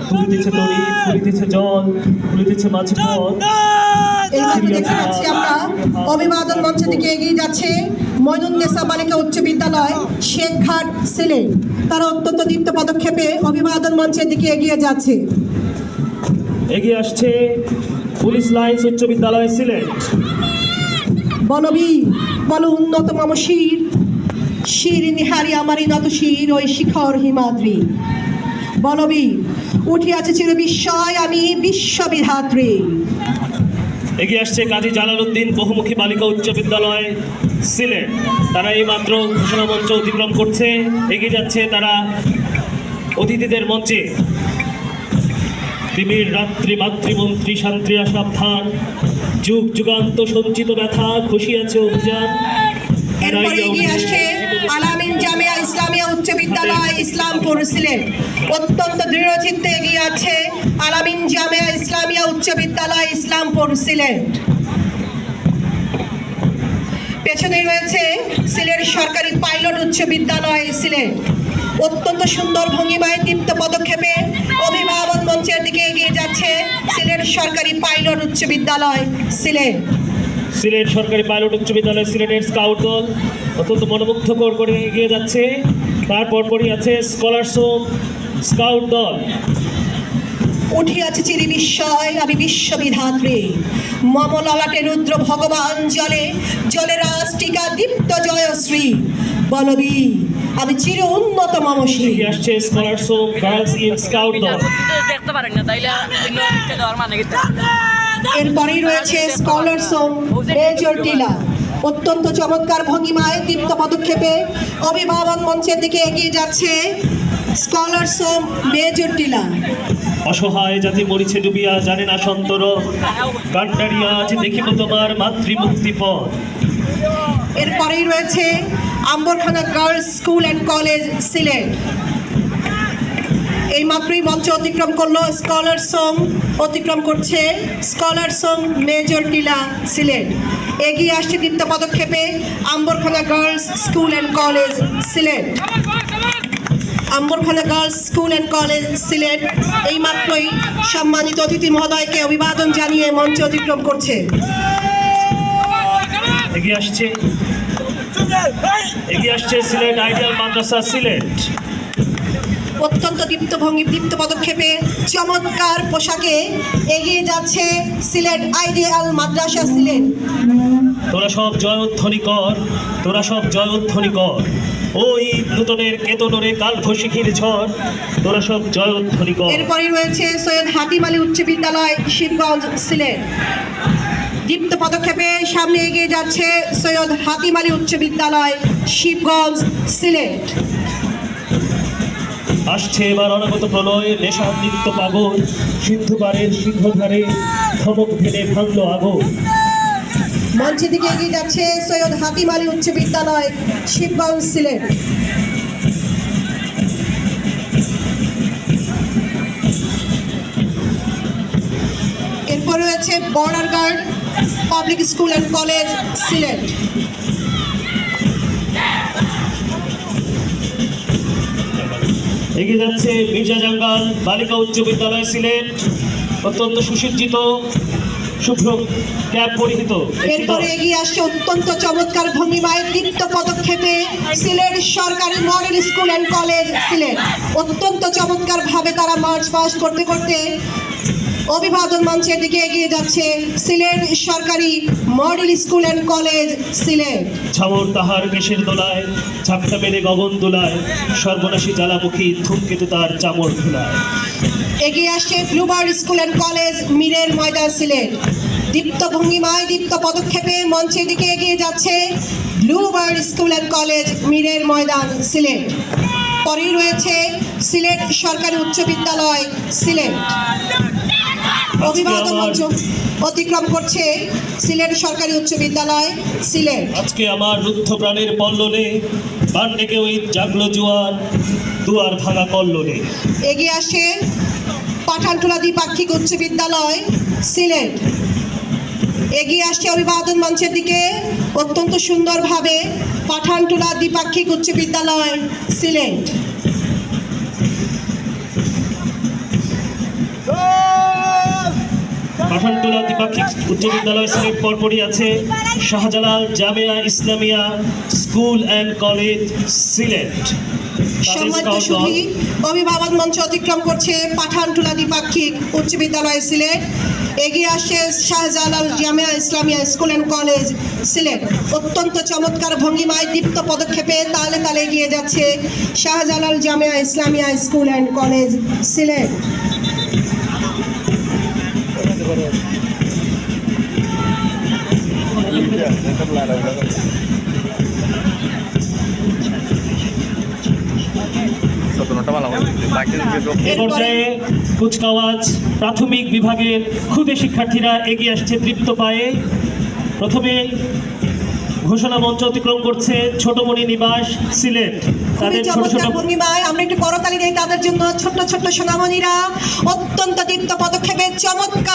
ফুলিতেছে তরি, ফুলিতেছে জল, ফুলিতেছে মাঝে পথ। এই মুহূর্তে দেখতে পাচ্ছি আমরা অভিবাদন মঞ্চের দিকে এগিয়ে যাচ্ছে মইনুন্নেসা বালিকা উচ্চ বিদ্যালয় শেখঘাট সিলেট। তারা অত্যন্ত দীপ্ত পদক্ষেপে অভিবাদন মঞ্চের দিকে এগিয়ে যাচ্ছে। এগিয়ে আসছে পুলিশ লাইন্স উচ্চ বিদ্যালয় সিলেট। বনবী বল উন্নত মম শির, শির নিহারি আমারই নত শির ওই শিখর হিমাদ্রি। বনবী উঠিয়াছে চির বিস্ময় আমি বিশ্ববিধাত্রী। এগিয়ে আসছে কাজী জালালউদ্দিন বহুমুখী বালিকা উচ্চ বিদ্যালয় সিলেট। তারা এই মাত্র ঘোষণা মঞ্চ অতিক্রম করছে, এগিয়ে যাচ্ছে তারা অতিথিদের মঞ্চে। তিমির রাত্রি মাতৃমন্ত্রী শান্ত্রীরা সাবধান, যুগ যুগান্ত সঞ্চিত ব্যথা খুশি আছে অভিযান। এরপরে এগিয়ে আসছে আলামিন জামিয়া ইসলামিয়া উচ্চ বিদ্যালয় ইসলামপুর সিলেট। অত্যন্ত দৃঢ় চিত্তে এগিয়ে আছে আলামিন জামিয়া ইসলামিয়া উচ্চ বিদ্যালয় ইসলামপুর সিলেট। পেছনেই রয়েছে সিলেট সরকারি পাইলট উচ্চ বিদ্যালয় সিলেট। অত্যন্ত সুন্দর ভঙ্গিমায় দীপ্ত পদক্ষেপে অভিভাবক মঞ্চের দিকে এগিয়ে যাচ্ছে সিলেট সরকারি পাইলট উচ্চ বিদ্যালয় সিলেট। সিলেট সরকারি পাইলট উচ্চ বিদ্যালয় সিলেটের স্কাউট দল অত্যন্ত মনোমুগ্ধকর করে এগিয়ে যাচ্ছে। তারপর পরই আছে স্কলারস হোম স্কাউট দল। উঠিয়াছে চিরি বিস্ময় আমি বিশ্ববিধাত্রী, মম ললাটে রুদ্র ভগবান জলে, জলে রাষ্ট্রিকা দীপ্ত জয়শ্রী। বলবী আমি চির উন্নত মমশ্রী। এগিয়ে আসছে স্কলারস হোম গার্লস ইন স্কাউট দল। দেখতে পারেন না তাইলে দেওয়ার মানে কি? এরপরেই রয়েছে স্কলারস হোম মেজর টিলা। অত্যন্ত চমৎকার ভঙ্গিমায় দীপ্ত পদক্ষেপে অভিভাবক মঞ্চের দিকে এগিয়ে যাচ্ছে স্কলারস হোম মেজর টিলা। অসহায় জাতি মরিছে ডুবিয়া জানে না সন্তর, কান্ডারিয়া আজ দেখিব তোমার মাতৃমুক্তি পথ। এরপরেই রয়েছে Ambarkhana girls school and college Sylhet. এই মাত্রই মঞ্চ অতিক্রম করলো স্কলারস হোম, অতিক্রম করছে স্কলারস হোম মেজর টিলা সিলেট। এগিয়ে আসছে দীপ্ত পদক্ষেপে Ambarkhana girls school and college Sylhet. Ambarkhana girls school and college Sylhet এই মাত্রই সম্মানিত অতিথি মহোদয়কে অভিবাদন জানিয়ে মঞ্চ অতিক্রম করছে। এগিয়ে আসছে সিলেট আইডিয়াল মাদ্রাসা সিলেট। অত্যন্ত দীপ্ত পদক্ষেপে চমৎকার পোশাকে এগিয়ে যাচ্ছে সিলেট আইডিয়াল মাদ্রাসা সিলেট। তোরা সব জয়ধ্বনি কর, তোরা সব জয়ধ্বনি কর, ওই নূতনের কেতনরে কাল ঘোষিখির ঝড়, তোরা সব জয়ধ্বনি কর। এরপরে রয়েছে সৈয়দ হাতিম আলী উচ্চ বিদ্যালয় শিবগঞ্জ সিলেট। দীপ্ত পদক্ষেপে সামনে এগিয়ে যাচ্ছে সৈয়দ হাতিম আলী উচ্চ বিদ্যালয় শিবগঞ্জ সিলেট। আসছে এবার অনাগত প্রলয়, নেশা নৃত্য পাগল, সিন্ধুবারের সিংহধারে ধমক ভেঙে ভাঙলো আগুন। মঞ্চের দিকে এগিয়ে যাচ্ছে সৈয়দ হাতিম আলী উচ্চ বিদ্যালয় শিবগঞ্জ সিলেট। এরপর রয়েছে border guard public school and college Sylhet. এগিয়ে যাচ্ছে মির্জা জাঙ্গাল বালিকা উচ্চ বিদ্যালয় সিলেট। অত্যন্ত সুসজ্জিত শুভ্র ক্যাপ পরিহিত। এরপরে এগিয়ে আসছে অত্যন্ত চমৎকার ভঙ্গিমায় দীপ্ত পদক্ষেপে সিলেট সরকারি model school and college Sylhet. অত্যন্ত চমৎকার ভাবে তারা মার্চ পাস করতে করতে অভিবাদন মঞ্চের দিকে এগিয়ে যাচ্ছে সিলেট সরকারি model school and college Sylhet. ছামর তাহার কেশের দোলায়, ঝাপটা মেরে গগন দোলায়, সর্বনাশী জ্বালামুখী ধূমকেতু তার চামর ধুলায়। এগিয়ে আসছে ব্লুবার্ড স্কুল অ্যান্ড কলেজ মিরের ময়দান সিলেট। দীপ্ত ভঙ্গিমায় দীপ্ত পদক্ষেপে মঞ্চের দিকে এগিয়ে যাচ্ছে ব্লুবার্ড স্কুল অ্যান্ড কলেজ মিরের ময়দান সিলেট। পরেই রয়েছে সিলেট সরকারি উচ্চ বিদ্যালয় সিলেট। অভিবাদন মঞ্চ অতিক্রম করছে সিলেট সরকারি উচ্চ বিদ্যালয় সিলেট। আজকে আমার রুদ্ধ প্রাণের পল্লনে বান ডেকে ওই জাগলো জোয়ার, দুয়ার ভাঙা কল্লোলে। এগিয়ে আসে পাঠানটুলা দ্বিপাক্ষিক উচ্চ বিদ্যালয় সিলেট। এগিয়ে আসছে অভিবাদন মঞ্চের দিকে অত্যন্ত সুন্দরভাবে পাঠানটুলা দ্বিপাক্ষিক উচ্চ বিদ্যালয় সিলেট। পাঠানটুলা দ্বিপাক্ষিক উচ্চ বিদ্যালয় সিলেট, পরপরই আছে Shahjalal Jamia Islamia school and college Sylhet. তাদের সম্মানিত স্কাউট দল সুধী, অভিভাবক মঞ্চ অতিক্রম করছে পাঠানটুলা দ্বিপাক্ষিক উচ্চ বিদ্যালয় সিলেট। এগিয়ে আসছে Shahjalal Jamia Islamia school and college Sylhet. অত্যন্ত চমৎকার ভঙ্গিমায় দীপ্ত পদক্ষেপে তালে তালে এগিয়ে যাচ্ছে Shahjalal Jamia Islamia school and college Sylhet. এ পর্যায়ে কুচকাওয়াজ প্রাথমিক বিভাগের ক্ষুদে শিক্ষার্থীরা এগিয়ে আসছে তৃপ্ত পায়ে। প্রথমে ঘোষণা মঞ্চ অতিক্রম করছে ছোটমণি নিবাস সিলেট। খুবই তাদের ছোট ছোট চমৎকার ভঙ্গিমায় আমরা একটু করতালি দেই তাদের জন্য। ছোট্ট ছোট্ট সোনামণিরা অত্যন্ত দীপ্ত পদক্ষেপে চমৎকার